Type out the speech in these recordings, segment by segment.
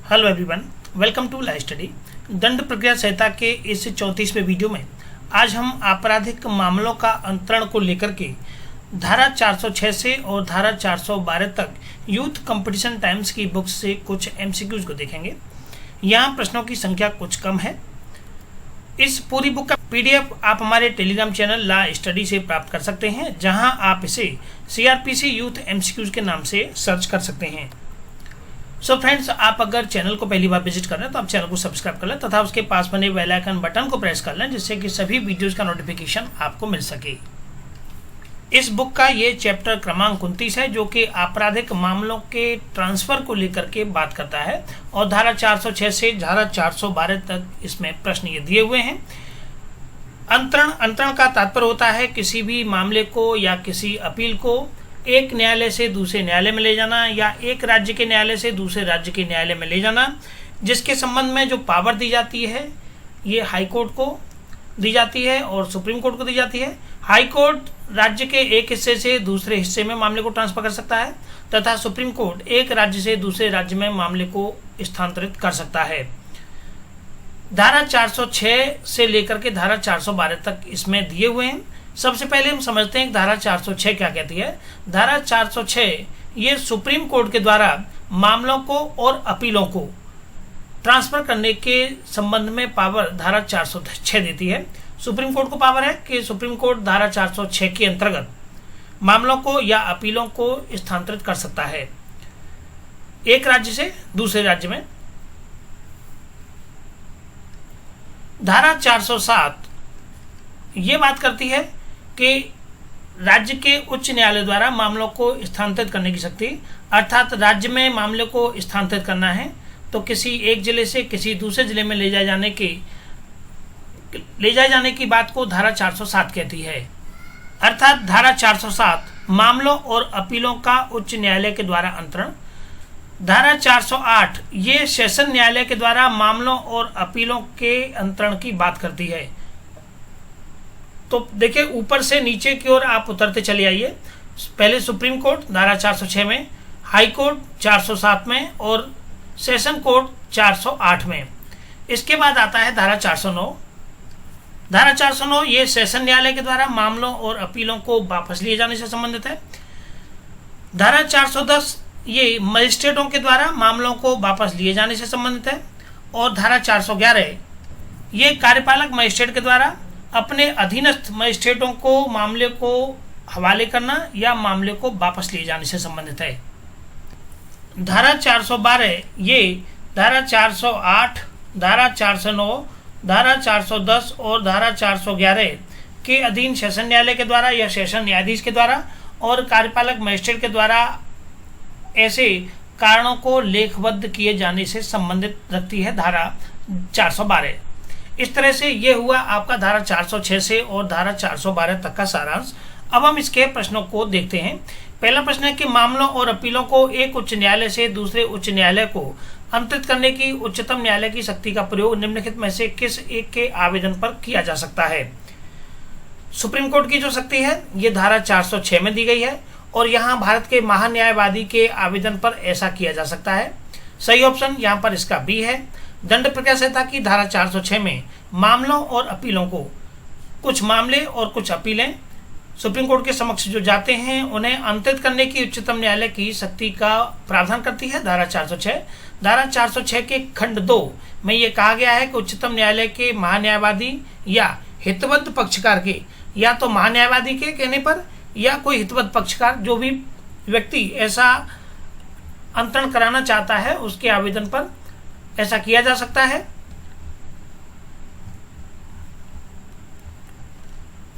Hello everyone, welcome to live study. दंड प्रक्रिया संहिता के इस 34वें वीडियो में आज हम आपराधिक मामलों का अंतरण को लेकर के धारा 406 से और धारा 412 तक यूथ कंपटीशन टाइम्स की बुक्स से कुछ एमसीक्यूज को देखेंगे। यहाँ प्रश्नों की संख्या कुछ कम है। इस पूरी बुक का पीडीएफ आप हमारे टेलीग्राम चैनल ला स्टडी से प्राप्त कर सकते हैं, जहां आप इसे सीआरपीसी यूथ एमसीक्यूज के नाम से सर्च कर सकते हैं। सो फ्रेंड्स, आप अगर चैनल को पहली बार विजिट कर रहे हैं तो आप चैनल को सब्सक्राइब कर लें तथा उसके पास बने बेल आइकन बटन को प्रेस कर लें, जिससे कि सभी वीडियोस का नोटिफिकेशन आपको मिल सके। इस बुक का ये चैप्टर क्रमांक 29 है, जो कि आपराधिक मामलों के ट्रांसफर को लेकर के बात करता है और धारा 406 से धारा 412 तक इसमें प्रश्न ये दिए हुए हैं। अंतरण का तात्पर्य होता है किसी भी मामले को या किसी अपील को एक न्यायालय से दूसरे न्यायालय में ले जाना या एक राज्य के न्यायालय से दूसरे राज्य के न्यायालय में ले जाना, जिसके संबंध में जो पावर दी जाती है ये हाई कोर्ट को दी जाती है और सुप्रीम कोर्ट को दी जाती है। हाई कोर्ट राज्य के एक हिस्से से दूसरे हिस्से में मामले को ट्रांसफर कर सकता है तथा सुप्रीम कोर्ट एक राज्य से दूसरे राज्य में मामले को स्थानांतरित कर सकता है। धारा 406 से लेकर के धारा 412 तक इसमें दिए हुए हैं। सबसे पहले हम समझते हैं कि धारा 406 क्या कहती है। धारा 406 ये सुप्रीम कोर्ट के द्वारा मामलों को और अपीलों को ट्रांसफर करने के संबंध में पावर धारा 406 देती है। सुप्रीम कोर्ट को पावर है कि सुप्रीम कोर्ट धारा 406 के अंतर्गत मामलों को या अपीलों को स्थानांतरित कर सकता है एक राज्य से दूसरे राज्य में। धारा 407 ये बात करती है कि राज्य के उच्च न्यायालय द्वारा मामलों को स्थानांतरित करने की शक्ति, अर्थात राज्य में मामले को स्थानांतरित करना है तो किसी एक जिले से किसी दूसरे जिले में ले जाए जाने की बात को धारा 407 कहती है। अर्थात धारा 407 मामलों और अपीलों का उच्च न्यायालय के द्वारा अंतरण। धारा 408 ये सेशन न्यायालय के द्वारा मामलों और अपीलों के अंतरण की बात करती है। तो देखिए, ऊपर से नीचे की ओर आप उतरते चले आइए। पहले सुप्रीम कोर्ट धारा 406 में, हाई कोर्ट 407 में और सेशन कोर्ट 408 में। इसके बाद आता है धारा 409। धारा 409 ये सेशन न्यायालय के द्वारा मामलों और अपीलों को वापस लिए जाने से संबंधित है। धारा 410 ये मजिस्ट्रेटों के द्वारा मामलों को वापस लिए जाने से संबंधित है। और धारा 411 ये कार्यपालक मजिस्ट्रेट के द्वारा अपने अधीनस्थ मजिस्ट्रेटों को मामले को हवाले करना या मामले को वापस लिए जाने से संबंधित है। धारा 412 ये धारा 408, धारा 409, धारा 410 और धारा 411 के अधीन सेशन न्यायालय के द्वारा या सेशन न्यायाधीश के द्वारा और कार्यपालक मजिस्ट्रेट के द्वारा ऐसे कारणों को लेखबद्ध किए जाने से संबंधित रखती है धारा 412। इस तरह से ये हुआ आपका धारा 406 से और धारा 412 तक का सारांश। अब हम इसके प्रश्नों को देखते हैं। पहला प्रश्न है कि मामलों और अपीलों को एक उच्च न्यायालय से दूसरे उच्च न्यायालय को अंतरित करने की उच्चतम न्यायालय की शक्ति का प्रयोग निम्नलिखित में से किस एक के आवेदन पर किया जा सकता है। सुप्रीम कोर्ट की जो शक्ति है ये धारा 406 में दी गई है और यहाँ भारत के महान्यायवादी के आवेदन पर ऐसा किया जा सकता है। सही ऑप्शन यहाँ पर इसका बी है। दंड प्रक्रिया संहिता की धारा 406 में मामलों और अपीलों को, कुछ मामले और कुछ अपीलें सुप्रीम कोर्ट के समक्ष जो जाते हैं उन्हें अंतरित करने की उच्चतम न्यायालय की शक्ति का प्रावधान करती है धारा 406। धारा 406 के खंड 2 में ये कहा गया है कि उच्चतम न्यायालय के महान्यायवादी या हितबद्ध पक्षकार के, या तो महान्यायवादी के कहने पर या कोई हितबद्ध पक्षकार, जो भी व्यक्ति ऐसा अंतरण कराना चाहता है उसके आवेदन पर ऐसा किया जा सकता है।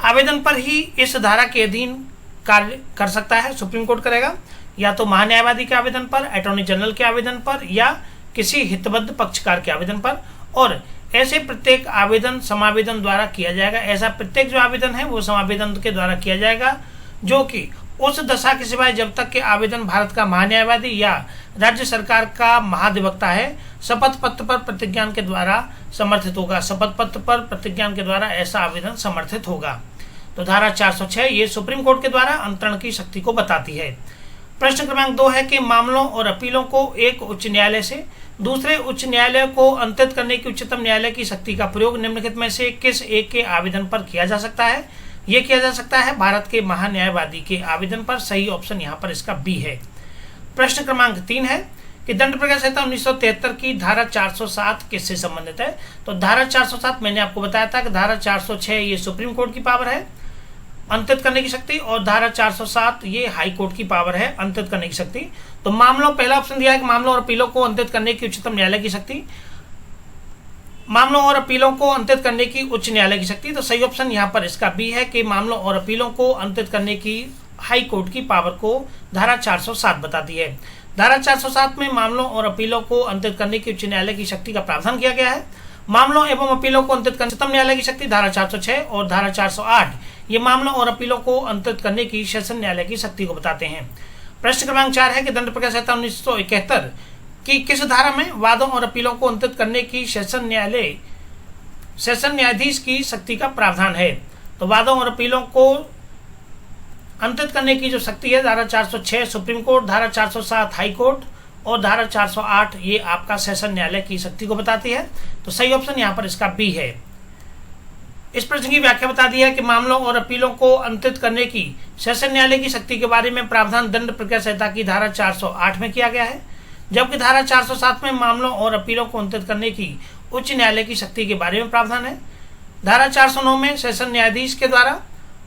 आवेदन पर ही इस धारा के अधीन कार्य कर सकता है सुप्रीम कोर्ट करेगा, या तो महान्यायवादी के आवेदन पर, अटॉर्नी जनरल के आवेदन पर या किसी हितबद्ध पक्षकार के आवेदन पर। और ऐसे प्रत्येक आवेदन समावेदन द्वारा किया जाएगा। ऐसा प्रत्येक जो आवेदन है वो समावेदन के द्वारा किया जाएगा, जो कि उस दशा के सिवाय जब तक के आवेदन भारत का महान्यायवादी या राज्य सरकार का महाधिवक्ता है शपथ पत्र पर प्रतिज्ञान के द्वारा समर्थित होगा। शपथ पत्र पर प्रतिज्ञान के द्वारा ऐसा आवेदन समर्थित होगा। तो धारा 406 ये सुप्रीम कोर्ट के द्वारा अंतरण की शक्ति को बताती है। प्रश्न क्रमांक 2 है कि मामलों और अपीलों को एक उच्च न्यायालय से दूसरे उच्च न्यायालय को अंतरित करने की उच्चतम न्यायालय की शक्ति का प्रयोग निम्नलिखित में से किस एक के आवेदन पर किया जा सकता है? ये किया जा सकता है भारत के महान्यायवादी के आवेदन पर। सही ऑप्शन यहाँ पर इसका बी है। प्रश्न क्रमांक 3 है कि दंड प्रक्रिया संहिता 1973 की धारा 407 किससे संबंधित है? तो धारा 407 मैंने आपको बताया था कि धारा 406 ये सुप्रीम कोर्ट की पावर है अंतरित करने की शक्ति, और धारा 407 ये हाई कोर्ट की पावर है अंतरित करने की शक्ति। तो मामलों, पहला ऑप्शन दिया है कि मामलों और अपीलों को अंतरित करने की उच्चतम न्यायालय की शक्ति, मामलों और अपीलों को अंतरित करने की उच्च न्यायालय की शक्ति। तो सही ऑप्शन यहाँ पर इसका बी है कि मामलों और अपीलों को अंतरित करने की हाई कोर्ट की पावर को धारा 407 बताती है। धारा 407 में मामलों और अपीलों को अंतरित करने की उच्च न्यायालय की शक्ति का प्रावधान किया गया है। मामलों एवं अपीलों को अंतरित करने उच्चतम न्यायालय की शक्ति धारा 406 और धारा 408 ये मामलों और अपीलों को अंतरित करने की सेशन न्यायालय की शक्ति को बताते हैं। प्रश्न क्रमांक 4 है कि दंड प्रक्रिया संहिता 1971 की किस धारा में वादों और अपीलों को अंतरित करने की सेशन न्यायाधीश की शक्ति का प्रावधान है? तो वादों और अपीलों को अंतरित करने की जो शक्ति है धारा 406 सुप्रीम कोर्ट, धारा 407 हाई कोर्ट और धारा 408 ये आपका सेशन न्यायालय की शक्ति को बताती है। तो सही ऑप्शन यहाँ पर इसका बी है। इस प्रश्न की व्याख्या बता दी है कि मामलों और अपीलों को अंतरित करने की सेशन न्यायालय की शक्ति के बारे में प्रावधान दंड प्रक्रिया संहिता की धारा 408 में किया गया है, जबकि धारा 407 में मामलों और अपीलों को अंतरित करने की उच्च न्यायालय की शक्ति के बारे में प्रावधान है। धारा 409 में सेशन न्यायाधीश के द्वारा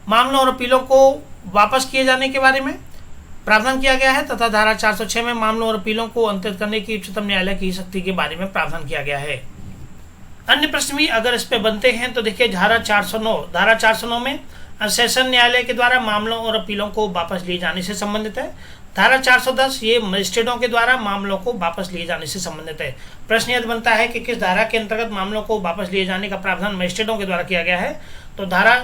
मामलों और अपीलों को वापस किए जाने के बारे में प्रावधान किया गया है, तथा धारा 406 में मामलों और अपीलों को अंतरित करने की उच्चतम न्यायालय की शक्ति के बारे में प्रावधान किया गया है। अन्य प्रश्न भी अगर इस पे बनते हैं तो देखिए धारा 409 में सेशन न्यायालय के द्वारा मामलों और अपीलों को वापस लिए जाने से संबंधित है। धारा 410 ये मजिस्ट्रेटों के द्वारा मामलों को वापस लिए जाने से संबंधित है। प्रश्न यदि बनता है कि किस धारा के अंतर्गत मामलों को वापस लिए जाने का प्रावधान मजिस्ट्रेटों के द्वारा किया गया है, तो धारा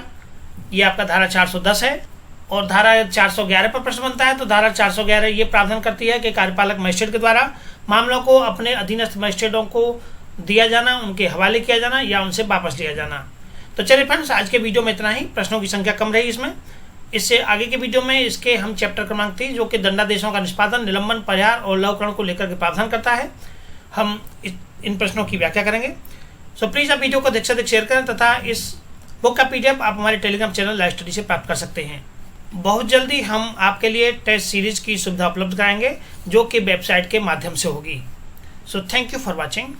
ये आपका धारा 410 है। और धारा 411 पर प्रश्न बनता है तो धारा 411 ये प्रावधान करती है कि कार्यपालक मजिस्ट्रेट के द्वारा मामलों को अपने अधीनस्थ मजिस्ट्रेटों को दिया जाना, उनके हवाले किया जाना या उनसे वापस लिया जाना। तो चलिए फ्रेंड्स, आज के वीडियो में इतना ही। प्रश्नों की संख्या कम रही इसमें। इससे आगे के वीडियो में इसके हम चैप्टर क्रमांक 3 जो कि दंडादेशों का निष्पादन, निलंबन, परिहार और लवकरण को लेकर के प्रावधान करता है, हम इन प्रश्नों की व्याख्या करेंगे। सो प्लीज़ आप वीडियो को अधिक से अधिक शेयर करें तथा इस बुक का PDF आप हमारे टेलीग्राम चैनल लाइव स्टडी से प्राप्त कर सकते हैं। बहुत जल्दी हम आपके लिए टेस्ट सीरीज की सुविधा उपलब्ध कराएंगे जो कि वेबसाइट के माध्यम से होगी। So thank you for watching.